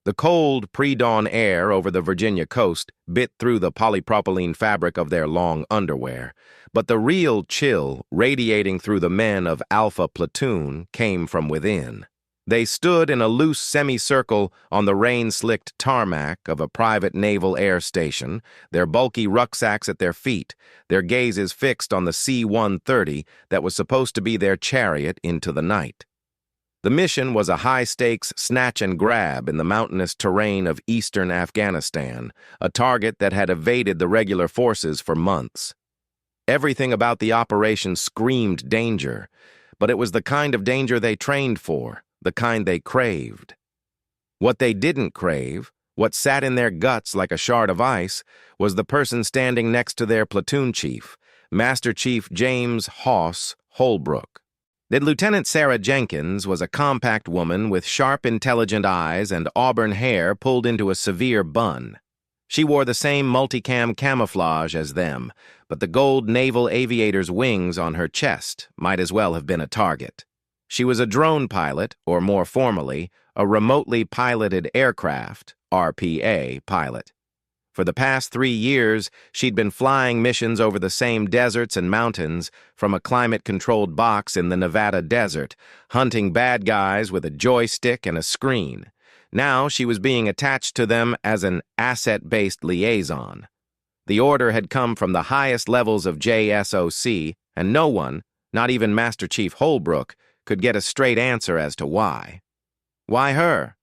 The cold, pre-dawn air over the Virginia coast bit through the polypropylene fabric of their long underwear, but the real chill radiating through the men of Alpha Platoon came from within. They stood in a loose semicircle on the rain-slicked tarmac of a private naval air station, their bulky rucksacks at their feet, their gazes fixed on the C-130 that was supposed to be their chariot into the night. The mission was a high-stakes snatch and grab in the mountainous terrain of eastern Afghanistan, a target that had evaded the regular forces for months. Everything about the operation screamed danger, but it was the kind of danger they trained for, the kind they craved. What they didn't crave, what sat in their guts like a shard of ice, was the person standing next to their platoon chief, Master Chief James Hoss Holbrook. Lieutenant Sarah Jenkins was a compact woman with sharp, intelligent eyes and auburn hair pulled into a severe bun. She wore the same multicam camouflage as them, but the gold naval aviator's wings on her chest might as well have been a target. She was a drone pilot, or more formally, a remotely piloted aircraft, RPA, pilot. For the past 3 years, she'd been flying missions over the same deserts and mountains from a climate-controlled box in the Nevada desert, hunting bad guys with a joystick and a screen. Now she was being attached to them as an asset-based liaison. The order had come from the highest levels of JSOC, and no one, not even Master Chief Holbrook, could get a straight answer as to why. Why her?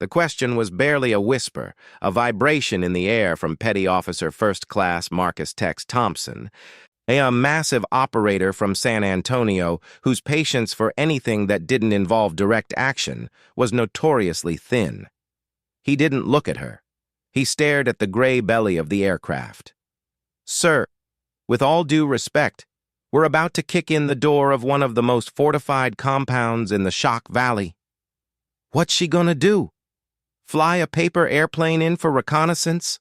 The question was barely a whisper, a vibration in the air from Petty Officer First Class Marcus Tex Thompson, a massive operator from San Antonio whose patience for anything that didn't involve direct action was notoriously thin. He didn't look at her. He stared at the gray belly of the aircraft. "Sir, with all due respect, we're about to kick in the door of one of the most fortified compounds in the Shock Valley." "What's she gonna do? Fly a paper airplane in for reconnaissance?"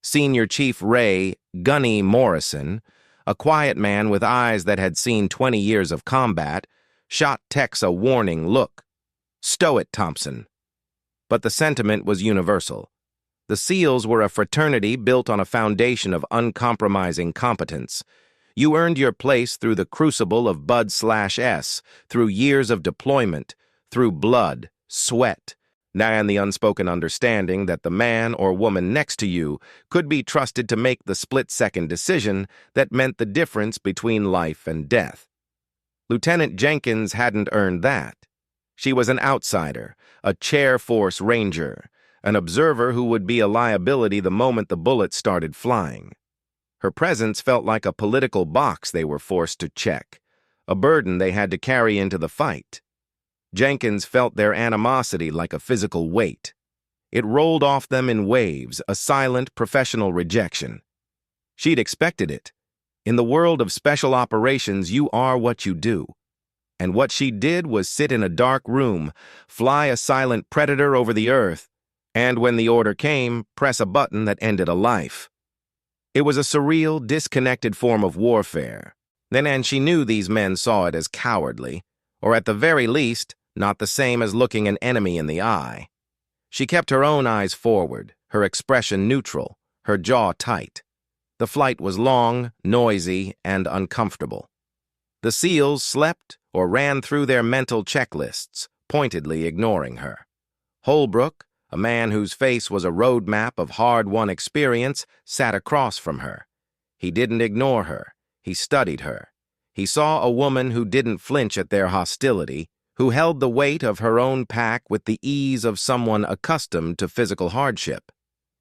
Senior Chief Ray Gunny Morrison, a quiet man with eyes that had seen 20 years of combat, shot Tex a warning look. "Stow it, Thompson." But the sentiment was universal. The SEALs were a fraternity built on a foundation of uncompromising competence. You earned your place through the crucible of Bud/S, through years of deployment, through blood, sweat, and the unspoken understanding that the man or woman next to you could be trusted to make the split-second decision that meant the difference between life and death. Lieutenant Jenkins hadn't earned that. She was an outsider, a chair force ranger, an observer who would be a liability the moment the bullets started flying. Her presence felt like a political box they were forced to check, a burden they had to carry into the fight. Jenkins felt their animosity like a physical weight. It rolled off them in waves, a silent, professional rejection. She'd expected it. In the world of special operations, you are what you do. And what she did was sit in a dark room, fly a silent predator over the earth, and when the order came, press a button that ended a life. It was a surreal, disconnected form of warfare. And she knew these men saw it as cowardly, or at the very least, not the same as looking an enemy in the eye. She kept her own eyes forward, her expression neutral, her jaw tight. The flight was long, noisy, and uncomfortable. The SEALs slept or ran through their mental checklists, pointedly ignoring her. Holbrook, a man whose face was a roadmap of hard-won experience, sat across from her. He didn't ignore her. He studied her. He saw a woman who didn't flinch at their hostility, who held the weight of her own pack with the ease of someone accustomed to physical hardship.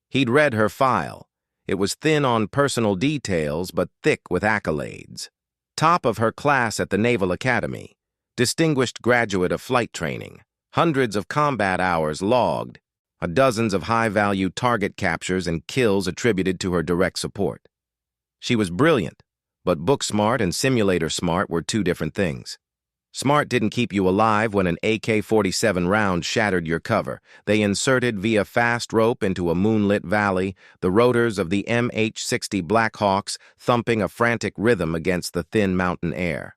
He'd read her file. It was thin on personal details, but thick with accolades. Top of her class at the Naval Academy, distinguished graduate of flight training, hundreds of combat hours logged, dozens of high-value target captures and kills attributed to her direct support. She was brilliant, but book-smart and simulator-smart were two different things. Smart didn't keep you alive when an AK-47 round shattered your cover. They inserted via fast rope into a moonlit valley, the rotors of the MH-60 Blackhawks thumping a frantic rhythm against the thin mountain air.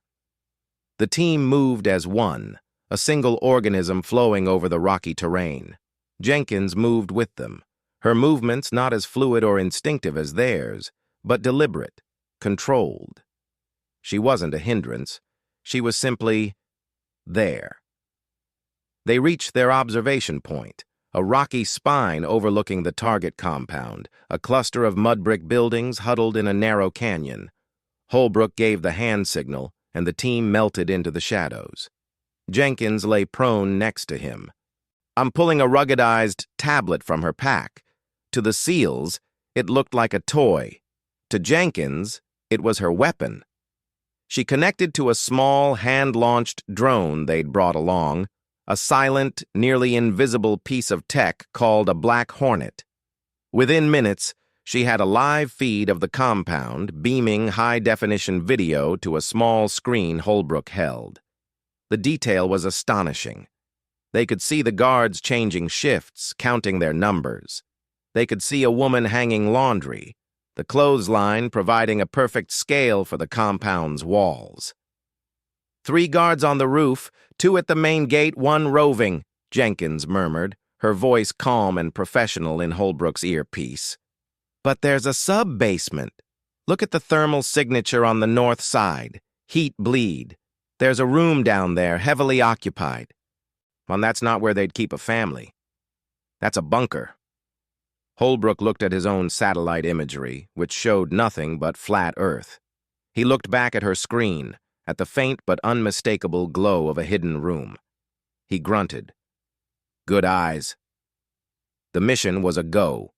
The team moved as one, a single organism flowing over the rocky terrain. Jenkins moved with them, her movements not as fluid or instinctive as theirs, but deliberate, controlled. She wasn't a hindrance. She was simply there. They reached their observation point, a rocky spine overlooking the target compound, a cluster of mud brick buildings huddled in a narrow canyon. Holbrook gave the hand signal, and the team melted into the shadows. Jenkins lay prone next to him. I'm pulling a ruggedized tablet from her pack. To the SEALs, it looked like a toy. To Jenkins, it was her weapon. She connected to a small, hand-launched drone they'd brought along, a silent, nearly invisible piece of tech called a Black Hornet. Within minutes, she had a live feed of the compound, beaming high-definition video to a small screen Holbrook held. The detail was astonishing. They could see the guards changing shifts, counting their numbers. They could see a woman hanging laundry, the clothesline providing a perfect scale for the compound's walls. 3 guards on the roof, 2 at the main gate, 1 roving, Jenkins murmured, her voice calm and professional in Holbrook's earpiece. But there's a sub-basement. Look at the thermal signature on the north side. Heat bleed. There's a room down there, heavily occupied. Well, that's not where they'd keep a family. That's a bunker. Holbrook looked at his own satellite imagery, which showed nothing but flat Earth. He looked back at her screen, at the faint but unmistakable glow of a hidden room. He grunted. Good eyes. The mission was a go.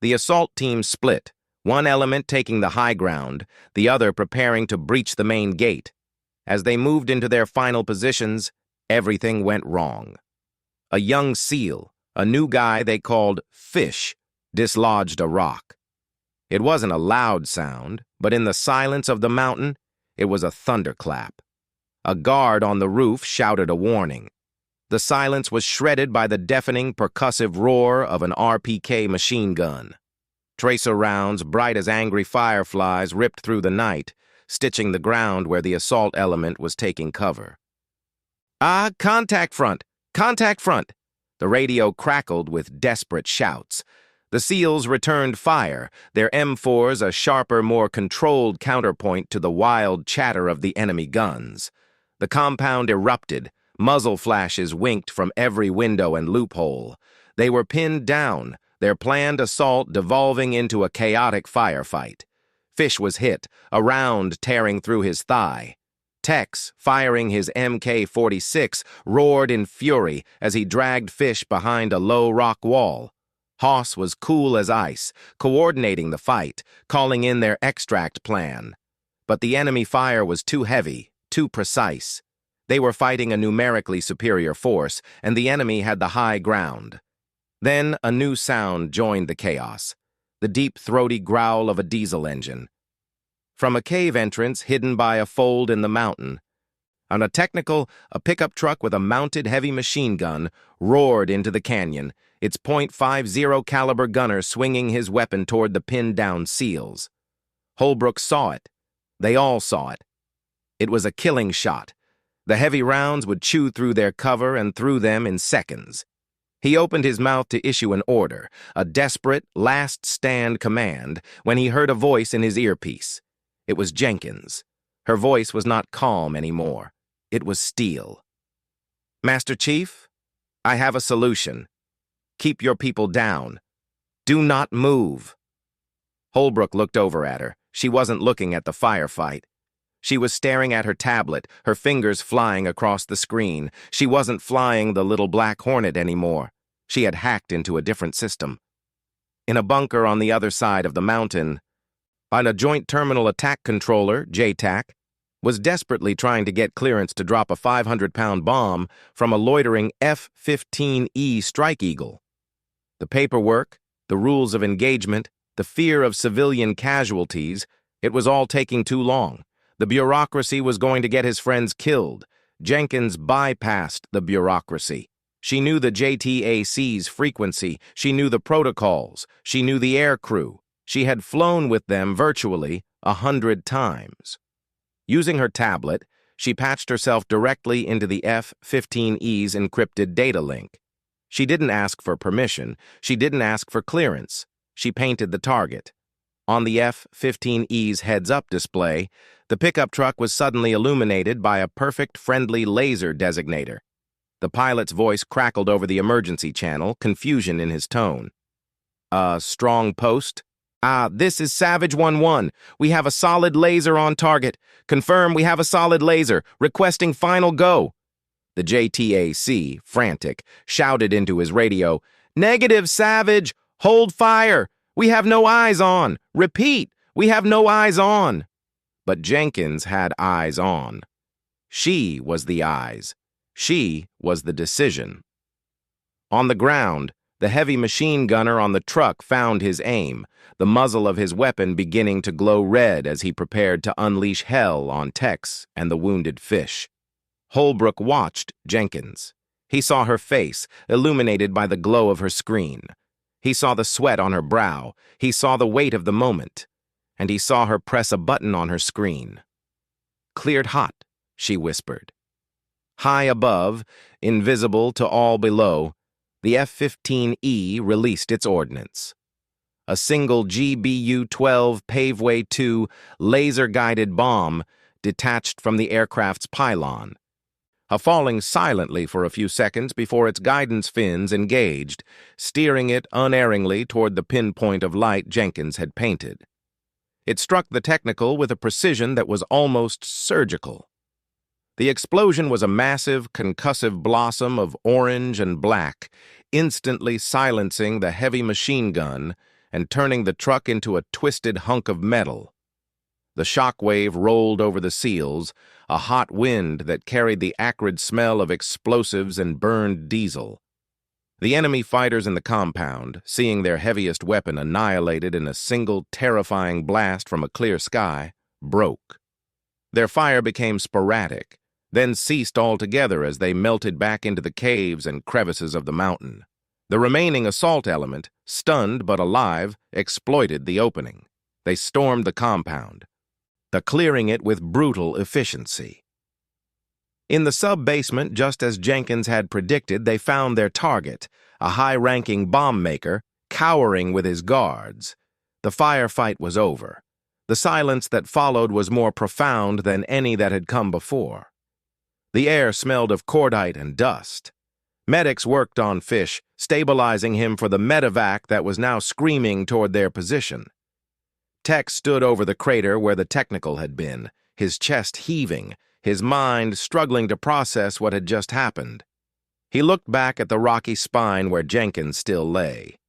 The assault team split, one element taking the high ground, the other preparing to breach the main gate. As they moved into their final positions, everything went wrong. A young SEAL, a new guy they called Fish, dislodged a rock. It wasn't a loud sound, but in the silence of the mountain, it was a thunderclap. A guard on the roof shouted a warning. The silence was shredded by the deafening, percussive roar of an RPK machine gun. Tracer rounds, bright as angry fireflies, ripped through the night, stitching the ground where the assault element was taking cover. Ah, contact front! Contact front! The radio crackled with desperate shouts. The SEALs returned fire, their M4s a sharper, more controlled counterpoint to the wild chatter of the enemy guns. The compound erupted. Muzzle flashes winked from every window and loophole. They were pinned down, their planned assault devolving into a chaotic firefight. Fish was hit, a round tearing through his thigh. Tex, firing his MK-46, roared in fury as he dragged Fish behind a low rock wall. Hoss was cool as ice, coordinating the fight, calling in their extract plan. But the enemy fire was too heavy, too precise. They were fighting a numerically superior force, and the enemy had the high ground. Then a new sound joined the chaos, the deep, throaty growl of a diesel engine. From a cave entrance hidden by a fold in the mountain, on a pickup truck with a mounted heavy machine gun roared into the canyon, its .50 caliber gunner swinging his weapon toward the pinned-down SEALs. Holbrook saw it. They all saw it. It was a killing shot. The heavy rounds would chew through their cover and through them in seconds. He opened his mouth to issue an order, a desperate, last-stand command, when he heard a voice in his earpiece. It was Jenkins. Her voice was not calm anymore. It was steel. Master Chief, I have a solution. Keep your people down. Do not move. Holbrook looked over at her. She wasn't looking at the firefight. She was staring at her tablet, her fingers flying across the screen. She wasn't flying the little Black Hornet anymore. She had hacked into a different system. In a bunker on the other side of the mountain, a Joint Terminal Attack Controller, JTAC, was desperately trying to get clearance to drop a 500-pound bomb from a loitering F-15E Strike Eagle. The paperwork, the rules of engagement, the fear of civilian casualties, it was all taking too long. The bureaucracy was going to get his friends killed. Jenkins bypassed the bureaucracy. She knew the JTAC's frequency. She knew the protocols. She knew the air crew. She had flown with them virtually 100 times. Using her tablet, she patched herself directly into the F-15E's encrypted data link. She didn't ask for permission. She didn't ask for clearance. She painted the target. On the F-15E's heads-up display, the pickup truck was suddenly illuminated by a perfect, friendly laser designator. The pilot's voice crackled over the emergency channel, confusion in his tone. Strong post? This is Savage 1-1. We have a solid laser on target. Confirm we have a solid laser. Requesting final go. The JTAC, frantic, shouted into his radio, "Negative, Savage! Hold fire! We have no eyes on! Repeat, we have no eyes on!" But Jenkins had eyes on. She was the eyes. She was the decision. On the ground, the heavy machine gunner on the truck found his aim, the muzzle of his weapon beginning to glow red as he prepared to unleash hell on Tex and the wounded fish. Holbrook watched Jenkins. He saw her face, illuminated by the glow of her screen. He saw the sweat on her brow. He saw the weight of the moment. And he saw her press a button on her screen. "Cleared hot," she whispered. High above, invisible to all below, the F-15E released its ordnance. A single GBU-12 Paveway 2 laser-guided bomb detached from the aircraft's pylon, falling silently for a few seconds before its guidance fins engaged, steering it unerringly toward the pinpoint of light Jenkins had painted. It struck the Technical with a precision that was almost surgical. The explosion was a massive, concussive blossom of orange and black, instantly silencing the heavy machine gun and turning the truck into a twisted hunk of metal. The shock wave rolled over the seals, a hot wind that carried the acrid smell of explosives and burned diesel. The enemy fighters in the compound, seeing their heaviest weapon annihilated in a single terrifying blast from a clear sky, broke. Their fire became sporadic, then ceased altogether as they melted back into the caves and crevices of the mountain. The remaining assault element, stunned but alive, exploited the opening. They stormed the compound, clearing it with brutal efficiency. In the sub-basement, just as Jenkins had predicted, they found their target, a high-ranking bomb maker, cowering with his guards. The firefight was over. The silence that followed was more profound than any that had come before. The air smelled of cordite and dust. Medics worked on Fish, stabilizing him for the medevac that was now screaming toward their position. Tex stood over the crater where the Technical had been, his chest heaving, his mind struggling to process what had just happened. He looked back at the rocky spine where Jenkins still lay.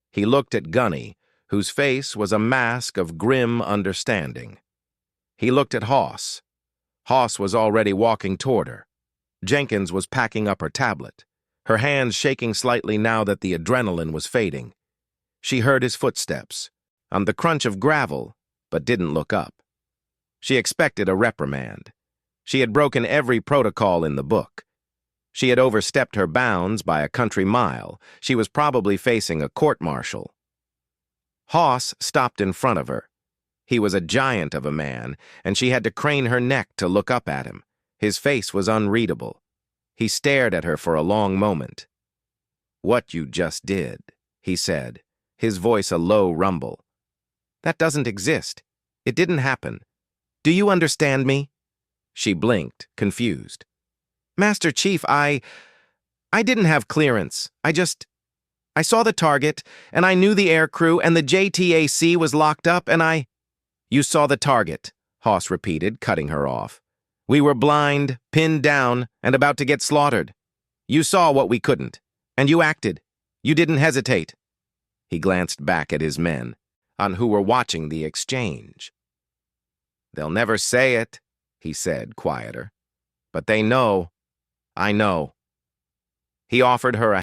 He looked at Gunny, whose face was a mask of grim understanding. He looked at Hoss. Hoss was already walking toward her. Jenkins was packing up her tablet, her hands shaking slightly now that the adrenaline was fading. She heard his footsteps, on the crunch of gravel, but didn't look up. She expected a reprimand. She had broken every protocol in the book. She had overstepped her bounds by a country mile. She was probably facing a court-martial. Hoss stopped in front of her. He was a giant of a man, and she had to crane her neck to look up at him. His face was unreadable. He stared at her for a long moment. "What you just did," he said, his voice a low rumble. "That doesn't exist. It didn't happen. Do you understand me?" She blinked, confused. "Master Chief, I didn't have clearance. I saw the target, and I knew the air crew, and the JTAC was locked up, and You saw the target," Hoss repeated, cutting her off. "We were blind, pinned down, and about to get slaughtered. You saw what we couldn't, and you acted. You didn't hesitate." He glanced back at his men, who were watching the exchange. "They'll never say it," he said, quieter. "But they know. I know." He offered her a